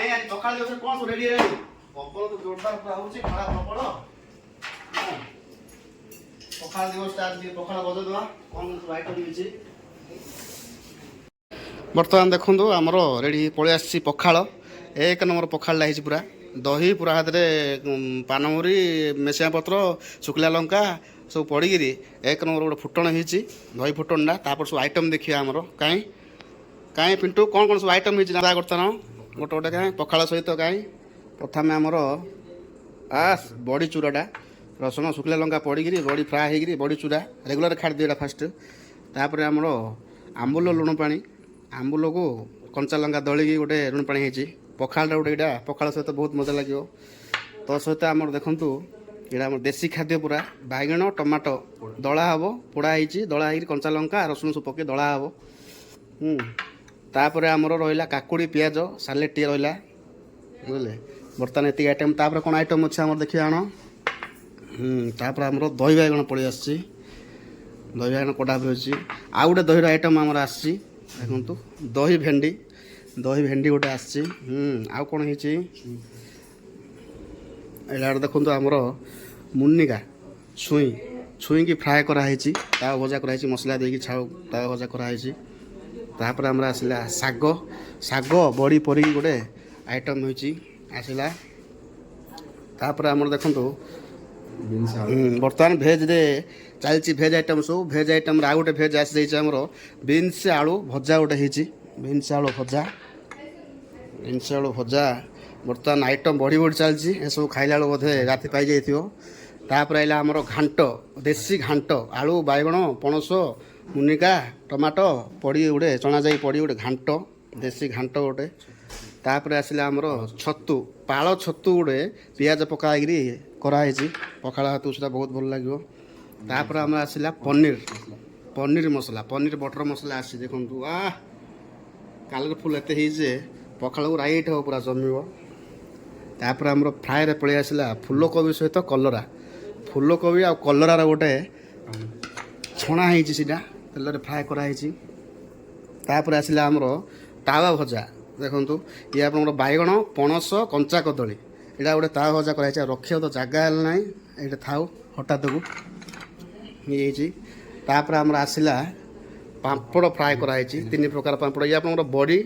କାଇଁ ଆଜି ସକାଳ ଦିବସ କଣ ସବୁ ରେଡି ହେଲାଣି? ପବନ ତ ଜୋରଦାର ପୁରା ହଉଛି, ଖରା ପ୍ରବଳ। ପଖାଳ ଦିବସଟା ଆଜି ପଖାଳ ବଜେଇଦବା। କଣ ସବୁ ଆଇଟମ୍ ହେଇଛି ବର୍ତ୍ତମାନ ଦେଖନ୍ତୁ। ଆମର ରେଡ଼ି ପଳେଇ ଆସିଛି ପଖାଳ। ଏକ ନମ୍ବର ପଖାଳଟା ହେଇଛି ପୁରା। ଦହି ପୁରା ହାତରେ ପାନମୁରି, ମେସିଆ ପତ୍ର, ଶୁଖିଲା ଲଙ୍କା ସବୁ ପଡ଼ିକିରି ଏକ ନମ୍ବର ଗୋଟେ ଫୁଟଣ ହେଇଛି, ଦହି ଫୁଟଣଟା। ତାପରେ ସବୁ ଆଇଟମ୍ ଦେଖିବା ଆମର। କାଇଁ ପିଣ୍ଟୁ କ'ଣ କ'ଣ ସବୁ ଆଇଟମ୍ ହେଇଛି ନା ବର୍ତ୍ତମାନ ଗୋଟେ ଗୋଟେ କାହିଁ ପଖାଳ ସହିତ କାହିଁ ପ୍ରଥମେ ଆମର ବଡ଼ି ଚୁରାଟା, ରସୁଣ ଶୁଖିଲା ଲଙ୍କା ପଡ଼ିକିରି ବଡ଼ି ଫ୍ରାଏ ହେଇକିରି ବଡ଼ି ଚୁରା ରେଗୁଲାର ଖାଦ୍ୟ ଏଇଟା ଫାଷ୍ଟ। ତାପରେ ଆମର ଆମ୍ବୁଲ ଲୁଣ ପାଣି, ଆମ୍ବୁଲକୁ କଞ୍ଚା ଲଙ୍କା ଦଳିକି ଗୋଟେ ଲୁଣ ପାଣି ହେଇଛି। ପଖାଳଟା ଗୋଟେ ଏଇଟା ପଖାଳ ସହିତ ବହୁତ ମଜା ଲାଗିବ। ତା ସହିତ ଆମର ଦେଖନ୍ତୁ ଏଇଟା ଆମର ଦେଶୀ ଖାଦ୍ୟ ପୁରା। ବାଇଗଣ ଟମାଟୋ ଦଳା ହେବ, ପୋଡ଼ା ହେଇଛି, ଦଳା ହେଇକି କଞ୍ଚା ଲଙ୍କା ରସୁଣ ସବୁ ପକାଇ ଦଳା ହେବ। ତାପରେ ଆମର ରହିଲା କାକୁଡ଼ି ପିଆଜ ସାଲେଡ଼ଟିଏ ରହିଲା, ବୁଝିଲେ। ବର୍ତ୍ତମାନ ଏତିକି ଆଇଟମ୍। ତାପରେ କ'ଣ ଆଇଟମ୍ ଅଛି ଆମର ଦେଖିବା ଆଣ। ତାପରେ ଆମର ଦହି ବାଇଗଣ ପଳେଇ ଆସିଛି, ଦହି ବାଇଗଣ କଟା ଅଛି। ଆଉ ଗୋଟେ ଦହିର ଆଇଟମ୍ ଆମର ଆସିଛି ଦେଖନ୍ତୁ, ଦହି ଭେଣ୍ଡି ଗୋଟେ ଆସିଛି। ଆଉ କ'ଣ ହେଇଛି ଏଇଟା ଗୋଟେ ଦେଖନ୍ତୁ, ଆମର ମୁନିକା ଛୁଇଁକି ଫ୍ରାଏ କରାହେଇଛି, ତାୱା ଭଜା କରାହେଇଛି, ମସଲା ଦେଇକି ତାୱା ଭଜା କରାହେଇଛି। ତାପରେ ଆମର ଆସିଲା ଶାଗ ବଡ଼ି ପରିକି ଗୋଟେ ଆଇଟମ୍ ହେଇଛି ଆସିଲା। ତାପରେ ଆମର ଦେଖନ୍ତୁ ବର୍ତ୍ତମାନ ଭେଜ୍ରେ ଚାଲିଛି, ଭେଜ୍ ଆଇଟମ୍ ସବୁ। ଭେଜ୍ ଆଇଟମ୍ରେ ଆଉ ଗୋଟେ ଭେଜ୍ ଆସିଯାଇଛି ଆମର ବିନ୍ସ ଆଳୁ ଭଜା ଗୋଟେ ହେଇଛି। ବିନ୍ସ ଆଳୁ ଭଜା ବର୍ତ୍ତମାନ ଆଇଟମ୍ ବଢ଼ି ଚାଲିଛି। ଏସବୁ ଖାଇଲା ବେଳକୁ ବୋଧେ ରାତି ପାଇଯାଇଥିବ। ତାପରେ ଆସିଲା ଆମର ଘାଣ୍ଟ, ଦେଶୀ ଘାଣ୍ଟ, ଆଳୁ ବାଇଗଣ ପଣସ ମୁନିକା ଟମାଟୋ ପଡ଼ି ଗୋଟେ ଚଣା ଯାଇ ପଡ଼ି ଗୋଟେ ଘାଣ୍ଟ, ଦେଶୀ ଘାଣ୍ଟ ଗୋଟେ। ତାପରେ ଆସିଲା ଆମର ଛତୁ, ପାଳ ଛତୁ ଗୋଟେ ପିଆଜ ପକାଇକିରି କରାହେଇଛି। ପଖାଳ ହାତକୁ ସେଟା ବହୁତ ଭଲ ଲାଗିବ। ତାପରେ ଆମର ଆସିଲା ପନିର ମସଲା, ପନିର ବଟର ମସଲା ଆସିଛି ଦେଖନ୍ତୁ। କାଲରଫୁଲ୍ ଏତେ ହେଇଛି ଯେ ପଖାଳକୁ ରାଇଟ୍ ହେବ, ପୁରା ଜମିବ। ତାପରେ ଆମର ଫ୍ରାଏରେ ପଳେଇ ଆସିଲା ଫୁଲକୋବି ସହିତ କଲରା, ଫୁଲକୋବି ଆଉ କଲରାର ଗୋଟେ ଛଣା ହେଇଛି, ସେଇଟା ତେଲରେ ଫ୍ରାଏ କରାହେଇଛି। ତାପରେ ଆସିଲା ଆମର ତାୱା ଭଜା ଦେଖନ୍ତୁ। ଇଏ ଆପଣଙ୍କର ବାଇଗଣ ପଣସ କଞ୍ଚା କଦଳୀ, ଏଇଟା ଗୋଟେ ତାୱା ଭଜା କରାହେଇଛି। ଆଉ ରଖିବାକୁ ତ ଜାଗା ହେଲେ ନାହିଁ, ଏଇଟା ଥାଉ ହଠାତକୁ ହେଇଯାଇଛି। ତାପରେ ଆମର ଆସିଲା ପାମ୍ପଡ଼ ଫ୍ରାଏ କରାହେଇଛି, 3 ପ୍ରକାର ପାମ୍ପଡ଼। ଇଏ ଆପଣଙ୍କର ବଡ଼ି,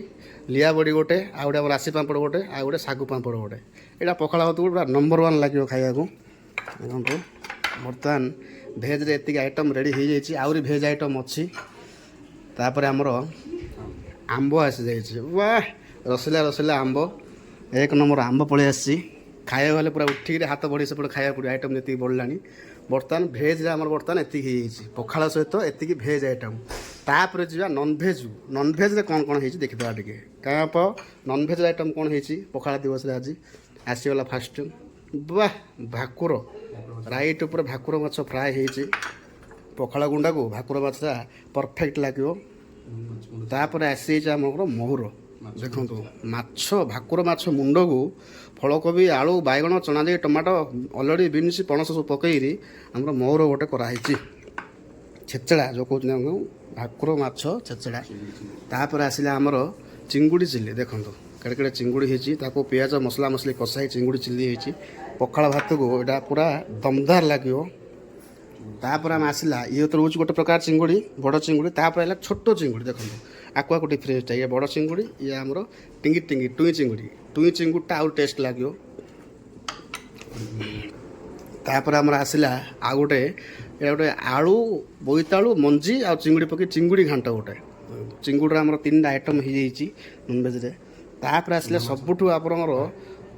ଲିଆ ବଡ଼ି ଗୋଟେ, ଆଉ ଗୋଟେ ଆମର ରାଶି ପାମ୍ପଡ଼ ଗୋଟେ, ଆଉ ଗୋଟେ ଶାଗୁ ପାମ୍ପଡ଼ ଗୋଟେ। ଏଇଟା ପଖାଳ ଭାତକୁ ପୁରା ନମ୍ବର 1 ଲାଗିବ ଖାଇବାକୁ ଦେଖନ୍ତୁ। ବର୍ତ୍ତମାନ ଭେଜ୍ରେ ଏତିକି ଆଇଟମ୍ ରେଡ଼ି ହେଇଯାଇଛି, ଆହୁରି ଭେଜ୍ ଆଇଟମ୍ ଅଛି। ତାପରେ ଆମର ଆମ୍ବ ଆସିଯାଇଛି, ରସିଲା ଆମ୍ବ, ଏକ ନମ୍ବର ଆମ୍ବ ପଳେଇ ଆସିଛି। ଖାଇବାକୁ ହେଲେ ପୁରା ଉଠିକିରି ହାତ ବଢ଼ି ସେପଟେ ଖାଇବାକୁ ପଡ଼ିବ। ଆଇଟମ୍ ଯେତିକି ବଢ଼ିଲାଣି ବର୍ତ୍ତମାନ ଭେଜ୍ରେ ଆମର ବର୍ତ୍ତମାନ ଏତିକି ହେଇଯାଇଛି, ପଖାଳ ସହିତ ଏତିକି ଭେଜ୍ ଆଇଟମ୍। ତାପରେ ଯିବା ନନ୍ଭେଜ୍ରେ କ'ଣ କ'ଣ ହେଇଛି ଦେଖିଦେବା ଟିକେ। ନନ୍ଭେଜ୍ ଆଇଟମ୍ କ'ଣ ହେଇଛି ପଖାଳ ଦିବସରେ ଆଜି ଆସିଗଲା ଫାଷ୍ଟ। ଭାକୁର ରାଇଟ୍ ଉପରେ ଭାକୁର ମାଛ ଫ୍ରାଏ ହେଇଛି। ପଖାଳ ଗୁଣ୍ଡାକୁ ଭାକୁର ମାଛଟା ପରଫେକ୍ଟ ଲାଗିବ। ତାପରେ ଆସିଯାଇଛି ଆମର ମହୁର ଦେଖନ୍ତୁ, ଭାକୁର ମାଛ ମୁଣ୍ଡକୁ ଫଳକୋବି ଆଳୁ ବାଇଗଣ ଚଣା ଦେଇ ଟମାଟୋ ଅଲଡ଼ି ବିନ୍ସ ପଣସ ସବୁ ପକେଇକିରି ଆମର ମହୁର ଗୋଟେ କରାହେଇଛି। ଛେଚେଡ଼ା ଯେଉଁ କହୁଛନ୍ତି ଆମକୁ, ଭାକୁର ମାଛ ଛେଚେଡ଼ା। ତାପରେ ଆସିଲା ଆମର ଚିଙ୍ଗୁଡ଼ି ଚିଲି ଦେଖନ୍ତୁ, କେଡ଼େ ଚିଙ୍ଗୁଡ଼ି ହେଇଛି, ତାକୁ ପିଆଜ ମସଲା କଷା ହେଇ ଚିଙ୍ଗୁଡ଼ି ଚିଲି ହେଇଛି। ପଖାଳ ଭାତକୁ ଏଇଟା ପୁରା ଦମଦାର ଲାଗିବ। ତାପରେ ଆମେ ଆସିଲା, ଇଏ ତ ରହୁଛି ଗୋଟେ ପ୍ରକାର ଚିଙ୍ଗୁଡ଼ି, ବଡ଼ ଚିଙ୍ଗୁଡ଼ି। ତାପରେ ହେଲା ଛୋଟ ଚିଙ୍ଗୁଡ଼ି ଦେଖନ୍ତୁ, ଆକୁ ଡିଫରେନ୍ସଟା, ଇଏ ବଡ଼ ଚିଙ୍ଗୁଡ଼ି, ଇଏ ଆମର ଟୁଇଁ ଚିଙ୍ଗୁଡ଼ିଟା ଆଉ ଟେଷ୍ଟ ଲାଗିବ। ତାପରେ ଆମର ଆସିଲା ଆଉ ଗୋଟେ, ଏଇଟା ଗୋଟେ ଆଳୁ ବୋଇତାଳୁ ମଞ୍ଜି ଆଉ ଚିଙ୍ଗୁଡ଼ି ପକେଇ ଚିଙ୍ଗୁଡ଼ି ଘାଣ୍ଟ ଗୋଟେ। ଚିଙ୍ଗୁଡ଼ିର ଆମର 3ଟା ଆଇଟମ୍ ହେଇଯାଇଛି ନନ୍ଭେଜ୍ରେ। ତାପରେ ଆସିଲେ ସବୁଠୁ ଆପଣଙ୍କର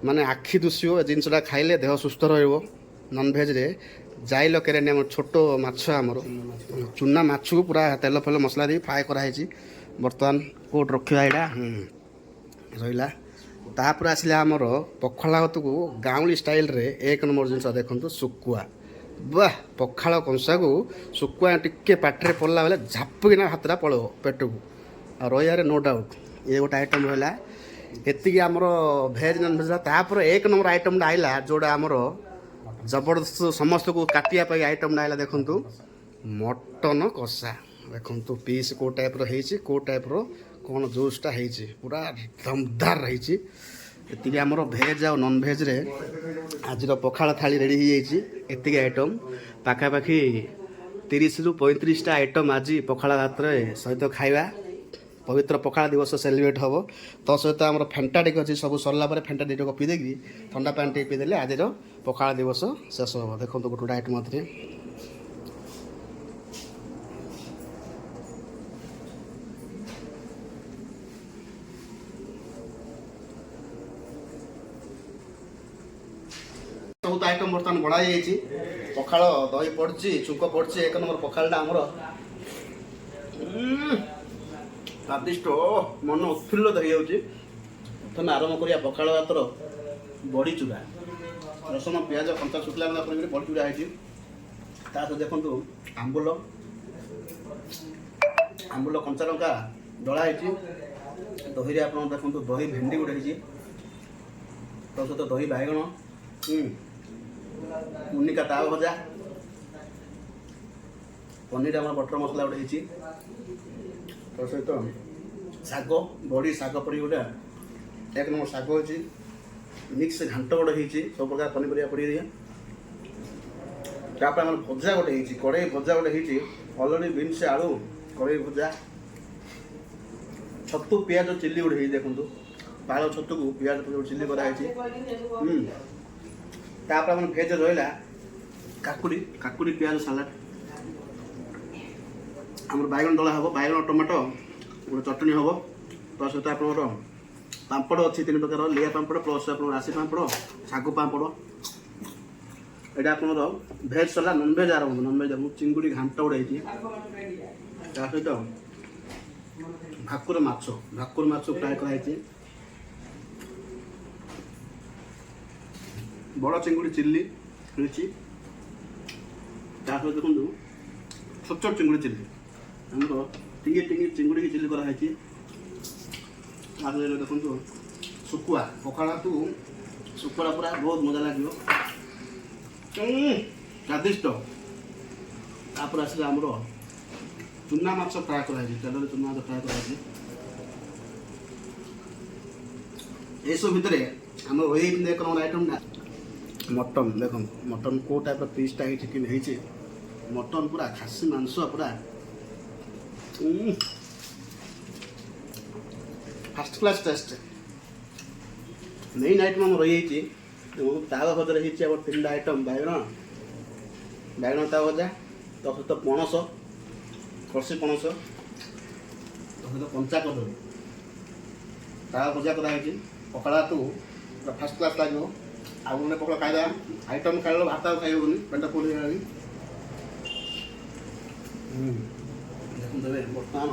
ମାନେ ଆଖି ଦୁଷିବ, ଏ ଜିନିଷଟା ଖାଇଲେ ଦେହ ସୁସ୍ଥ ରହିବ। ନନ୍ଭେଜ୍ରେ ଜାଇଲ କେରାଣ୍ଡି, ଆମର ଛୋଟ ମାଛ, ଆମର ଚୁନା ମାଛକୁ ପୁରା ତେଲ ମସଲା ଦେଇ ଫ୍ରାଏ କରାହେଇଛି। ବର୍ତ୍ତମାନ କେଉଁଠି ରଖିବା ଏଇଟା ରହିଲା। ତାପରେ ଆସିଲା ଆମର ପଖାଳ ଭାତକୁ ଗାଉଁଲି ଷ୍ଟାଇଲ୍ରେ 1 ନମ୍ବର ଜିନିଷ ଦେଖନ୍ତୁ, ଶୁଖୁଆ। ପଖାଳ କଂସାକୁ ଶୁଖୁଆ ଟିକେ ପାଟିରେ ପଡ଼ିଲା ବେଳେ ଝାପକିନା ଭାତଟା ପଳେଇବ ପେଟକୁ, ଆଉ ରହିବାରେ ନୋ ଡାଉଟ୍। ଇଏ ଗୋଟେ ଆଇଟମ୍ ରହିଲା। ଏତିକି ଆମର ଭେଜ୍ ନନ୍ଭେଜ୍। ତାପରେ 1 ନମ୍ବର ଆଇଟମ୍ଟା ଆଇଲା, ଯେଉଁଟା ଆମର ଜବରଦସ୍ତ ସମସ୍ତଙ୍କୁ କାଟିବା ପାଇଁ ଆଇଟମ୍ଟା ଆଇଲା ଦେଖନ୍ତୁ, ମଟନ କଷା ଦେଖନ୍ତୁ। ପିସ୍ କେଉଁ ଟାଇପ୍ର ହେଇଛି, କେଉଁ ଟାଇପ୍ର କ'ଣ ଜୁସ୍ଟା ହେଇଛି, ପୁରା ଦମଦାର ହେଇଛି। ଏତିକି ଆମର ଭେଜ୍ ଆଉ ନନ୍ ଭେଜ୍ରେ ଆଜିର ପଖାଳ ଥାଳି ରେଡ଼ି ହେଇଯାଇଛି। ଏତିକି ଆଇଟମ୍ ପାଖାପାଖି 30ରୁ 35ଟା ଆଇଟମ୍ ଆଜି ପଖାଳ ଭାତରେ ସହିତ ଖାଇବା। ପବିତ୍ର ପଖାଳ ଦିବସ ସେଲିବ୍ରେଟ୍ ହେବ। ତା ସହିତ ଆମର ଫେଣ୍ଟା ଟିକେ ଅଛି, ସବୁ ସରିଲା ପରେ ଫେଣ୍ଟା ଟିକେ ପିଇ ଦେଇକି ଥଣ୍ଡା ପାଣି ଟିକେ ପିଇଦେଲେ ଆଜିର ପଖାଳ ଦିବସ ଶେଷ ହେବ। ଦେଖନ୍ତୁ ଗୋଟେ ଗୋଟେ ଆଇଟମ୍ ମଧ୍ୟରେ ସବୁ ଆଇଟମ୍ ବର୍ତ୍ତମାନ ବଢ଼ା ହେଇଯାଇଛି। ପଖାଳ ଦହି ପଡ଼ିଛି, ଛୁଙ୍କ ପଡ଼ିଛି, 1 ନମ୍ବର ପଖାଳଟା ଆମର ସ୍ୱାଦିଷ୍ଟ, ମନ ଉତ୍ଫୁଲ୍ଲିତ ହେଇଯାଉଛି। ପ୍ରଥମେ ଆରମ୍ଭ କରିବା ପଖାଳ ଭାତର ବଡ଼ି ଚୁରା, ରସୁଣ ପିଆଜ କଞ୍ଚା ଶୁଖିଲା ଲଙ୍କା ପଡ଼ିକରି ବଡ଼ି ଚୁରା ହେଇଛି। ତା ସହିତ ଦେଖନ୍ତୁ ଆମ୍ବୁଲ କଞ୍ଚା ଲଙ୍କା ଦଳା ହେଇଛି। ଦହିରେ ଆପଣ ଦେଖନ୍ତୁ ଦହି ଭେଣ୍ଡି ଗୋଟେ ହେଇଛି, ତା ସହିତ ଦହି ବାଇଗଣ, ମୁନିକା ତାୱା ଭଜା, ପନିର ଆମର ବଟର ମସଲା ଗୋଟେ ହେଇଛି। ତା ସହିତ ଶାଗ, ବଡ଼ି ଶାଗ ପଡ଼ି ଗୋଟେ 1 ନମ୍ବର ଶାଗ ହେଇଛି। ମିକ୍ସ ଘାଣ୍ଟ ଗୋଟେ ହେଇଛି, ସବୁ ପ୍ରକାର ପନିପରିବା ପଡ଼ି। ତାପରେ ଆମର ଭଜା ଗୋଟେ ହେଇଛି, କଡ଼େଇ ଭଜା ଗୋଟେ ହେଇଛି। ଅଲରେଡ଼ି ବିନ୍ସ ଆଳୁ କଡ଼େଇ ଭଜା, ଛତୁ ପିଆଜ ଚିଲି ଗୋଟେ ହେଇଛି। ଦେଖନ୍ତୁ ପାଳ ଛତୁକୁ ପିଆଜ ଚିଲି କରାହେଇଛି। ତାପରେ ଆମର ଭେଜ୍ ରହିଲା କାକୁଡ଼ି ପିଆଜ ସାଲାଡ଼, ଆମର ବାଇଗଣ ଦଳା ହେବ, ବାଇଗଣ ଟମାଟୋ ଗୋଟେ ଚଟଣି ହେବ। ତା ସହିତ ଆପଣଙ୍କର ପାମ୍ପଡ଼ ଅଛି 3 ପ୍ରକାର, ଲିଆ ପାମ୍ପଡ଼ ପ୍ଲସ୍ ଆପଣଙ୍କର ରାଶି ପାମ୍ପଡ଼, ଶାଗୁ ପାମ୍ପଡ଼। ଏଇଟା ଆପଣଙ୍କର ଭେଜ୍ ସରିଲା। ନନ୍ଭେଜ୍ ଆରମ୍ଭ। ନନ୍ଭେଜ୍ ଦେଖନ୍ତୁ ଚିଙ୍ଗୁଡ଼ି ଘାଣ୍ଟ ଗୋଟେ ହେଇଛି। ତା ସହିତ ଭାକୁର ମାଛ ଫ୍ରାଏ କରାହେଇଛି। ବଡ଼ ଚିଙ୍ଗୁଡ଼ି ଚିଲ୍ଲି ହେଇଛି। ତା ସହିତ ଦେଖନ୍ତୁ ଛୋଟ ଚିଙ୍ଗୁଡ଼ି ଚିଲ୍ଲି, ଆମର ଟିଙ୍ଗି ଚିଙ୍ଗୁଡ଼ିକି ଚିଲ୍ଲି କରାହେଇଛି। ତା ସହିତ ଦେଖନ୍ତୁ ଶୁଖୁଆ, ପଖାଳକୁ ଶୁଖୁଆ ପୁରା ବହୁତ ମଜା ଲାଗିବ, ସ୍ୱାଦିଷ୍ଟ। ତାପରେ ଆସିଲେ ଆମର ଚୁନା ମାଛ ଫ୍ରାଏ କରାହେଇଛି, ତେଲରେ ଚୁନା ମାଛ ଫ୍ରାଏ କରାହେଇଛି। ଏସବୁ ଭିତରେ ଆମର ରହିଯାଇଛି 1 ନମ୍ବର ଆଇଟମ୍ଟା ମଟନ୍। ଦେଖନ୍ତୁ ମଟନ୍ କେଉଁ ଟାଇପ୍ର ପିସ୍ଟା ହେଇଛି। ମଟନ୍ ପୁରା ଖାସି ମାଂସ ପୁରା first class test. Main item ଆମର ରହିଯାଇଛି ତାୱା ଭଜାରେ ହେଇଛି ଆମର 3ଟା ଆଇଟମ୍। ବାଇଗଣ ତାୱା ଭଜା, ତା ସହିତ ପଣସ, କଷି ପଣସ, ତା ସହିତ କଞ୍ଚା କଦଳୀ ତାୱା ଭଜା କରାହେଇଛି। ପଖାଳ ଭାତକୁ ପୁରା ଫାର୍ଷ୍ଟ କ୍ଲାସ୍ ଲାଗିବ। ଆଉ ଗୋଟେ ପଖାଳ ଖାଇବା ଆଇଟମ୍ ଖାଇଲେ ଭାତ ଆଉ ଖାଇ ହେବନି, ପେଟ ଫୁଲ୍ ହେଇଗଲାଣି। ଦେଖନ୍ତୁ ଏବେ ବର୍ତ୍ତମାନ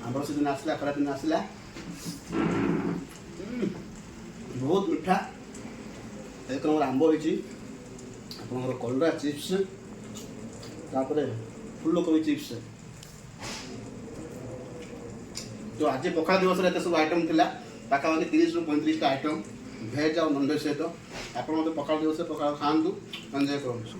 ଆମ୍ବ ସିଜିନ୍ ଆସିଲା, ଖରାଦିନ ଆସିଲା। ବହୁତ ମିଠା 1 ନମ୍ବର ଆମ୍ବ ହେଇଛି। ଆପଣଙ୍କର କଲରା ଚିପ୍ସ, ତାପରେ ଫୁଲକୋବି ଚିପ୍ସ। ତ ଆଜି ପଖାଳ ଦିବସରେ ଏତେ ସବୁ ଆଇଟମ୍ ଥିଲା, ପାଖାପାଖି 30ରୁ 35ଟା ଆଇଟମ୍ ଭେଜ୍ ଆଉ ନନ୍ଭେଜ୍ ସହିତ। ଆପଣ ମଧ୍ୟ ପଖାଳ ଦିବସରେ ପଖାଳ ଖାଆନ୍ତୁ, ଏନ୍ଜୟ କରନ୍ତୁ।